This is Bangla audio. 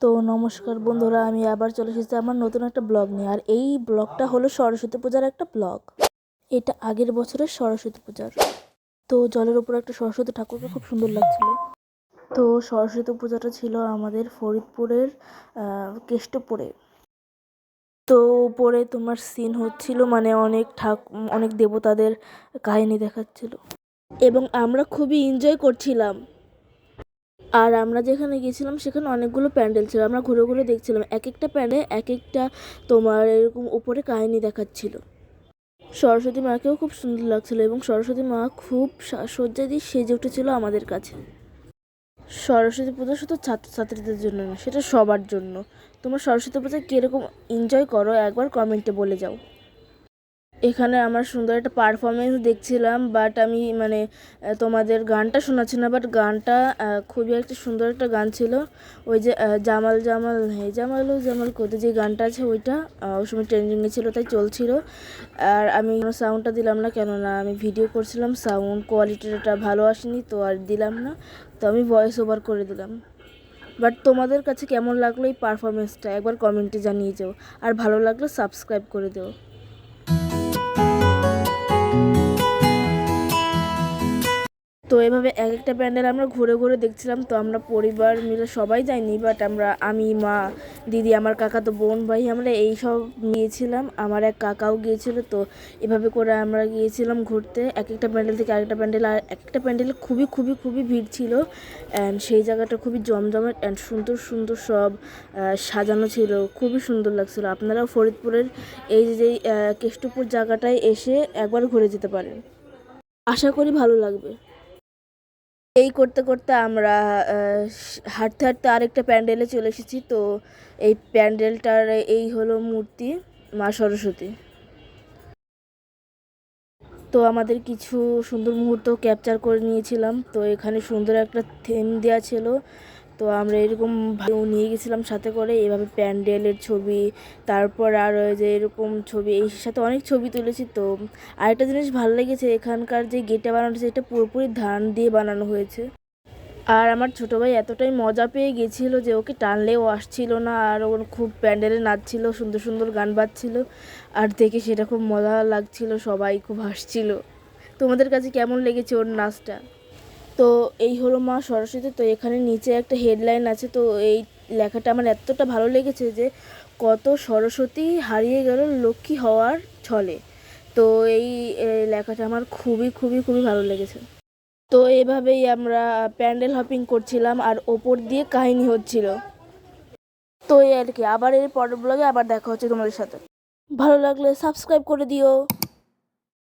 তো নমস্কার বন্ধুরা, আমি আবার চলে এসেছি আমার নতুন একটা ব্লগ নিয়ে। আর এই ব্লগটা হলো সরস্বতী পূজার একটা ব্লগ। এটা আগের বছরের সরস্বতী পূজার। তো জলের উপর একটা সরস্বতী ঠাকুরকে খুব সুন্দর লাগছিল। তো সরস্বতী পূজাটা ছিল আমাদের ফরিদপুরের কেষ্টপুরে। তো উপরে তোমার সিন হচ্ছিল, মানে অনেক দেবতাদের কাহিনী দেখাচ্ছিল এবং আমরা খুবই এনজয় করছিলাম। আর আমরা যেখানে গেছিলাম সেখানে অনেকগুলো প্যান্ডেল ছিল। আমরা ঘুরে ঘুরে দেখছিলাম, এক একটা প্যান্ডেল এক একটা তোমার এরকম উপরে কাহিনী দেখাচ্ছিল। সরস্বতী মাকেও খুব সুন্দর লাগছিল এবং সরস্বতী মা খুব সাজসজ্জা দিয়ে সেজে উঠেছিল আমাদের কাছে। সরস্বতী পুজো শুধু ছাত্রছাত্রীদের জন্য না, সেটা সবার জন্য। তোমরা সরস্বতী পূজা কীরকম এনজয় করো একবার কমেন্টে বলে যাও। এখানে আমার সুন্দর একটা পারফরমেন্স দেখছিলাম, বাট আমি তোমাদের গানটা শোনাচ্ছি না, বাট গানটা খুবই একটা সুন্দর একটা গান ছিল। ওই যে জামাল জামাল হে জামাল ও জামাল কোতে যে গানটা আছে, ওইটা ওই সময় ট্রেন্ডিংয়ে ছিল, তাই চলছিল। আর আমি সাউন্ডটা দিলাম না, কেননা আমি ভিডিও করছিলাম, সাউন্ড কোয়ালিটিটা ভালো আসেনি, তো আর দিলাম না। তো আমি ভয়েস ওভার করে দিলাম। বাট তোমাদের কাছে কেমন লাগলো এই পারফরমেন্সটা একবার কমেন্টে জানিয়ে যাও। আর ভালো লাগলে সাবস্ক্রাইব করে দিও। তো এভাবে এক একটা প্যান্ডেল আমরা ঘুরে ঘুরে দেখছিলাম। তো আমরা পরিবার মিলে সবাই যাইনি, বাট আমি, মা, দিদি, আমার কাকাতো বোন, ভাই, আমরা এই সব গিয়েছিলাম। আমার এক কাকাও গিয়েছিল। তো এভাবে করে আমরা গিয়েছিলাম ঘুরতে এক একটা প্যান্ডেল থেকে আরেকটা প্যান্ডেল। আর এক একটা প্যান্ডেলে খুবই খুবই খুবই ভিড় ছিল। অ্যান্ড সেই জায়গাটা খুবই জমজমাট অ্যান্ড সুন্দর সুন্দর সব সাজানো ছিল, খুবই সুন্দর লাগছিল। আপনারাও ফরিদপুরের এই যে কেষ্টপুর জায়গাটায় এসে একবার ঘুরে যেতে পারেন, আশা করি ভালো লাগবে। এই করতে করতে আমরা হাঁটতে হাঁটতে আরেকটা প্যান্ডেলে চলে এসেছি। তো এই প্যান্ডেলটার এই হলো মূর্তি মা সরস্বতী। তো আমাদের কিছু সুন্দর মুহূর্ত ক্যাপচার করে নিয়েছিলাম। তো এখানে সুন্দর একটা থিম দেওয়া ছিল, তো আমরা এরকম নিয়ে গেছিলাম সাথে করে। এভাবে প্যান্ডেলের ছবি, তারপর আর যে এরকম ছবি, এই সাথে অনেক ছবি তুলেছি। তো আরেকটা জিনিস ভালো লেগেছে, এখানকার যে গেটটা বানানো হয়েছে এটা পুরোপুরি ধান দিয়ে বানানো হয়েছে। আর আমার ছোটো ভাই এতটাই মজা পেয়ে গেছিলো যে ওকে টানলেও আসছিল না, আর ওর খুব প্যান্ডেলে নাচছিল, সুন্দর সুন্দর গান বাজছিল, আর দেখে সেটা খুব মজা লাগছিল, সবাই খুব হাসছিল। তোমাদের কাছে কেমন লেগেছে ওর নাচটা? তো এই হলো মা সরস্বতী। তো এখানে নিচে একটা হেডলাইন আছে, তো এই লেখাটা আমার এতটা ভালো লেগেছে যে কত সরস্বতী হারিয়ে গেল লক্ষ্মী হওয়ার ছলে। তো এই লেখাটা আমার খুবই খুবই খুবই ভালো লেগেছে। তো এভাবেই আমরা প্যান্ডেল হপিং করছিলাম আর ওপর দিয়ে কাহিনী হচ্ছিল। তো এই আর কি, আবার এর পরের ব্লগে আবার দেখা হচ্ছে তোমাদের সাথে। ভালো লাগলে সাবস্ক্রাইব করে দিও।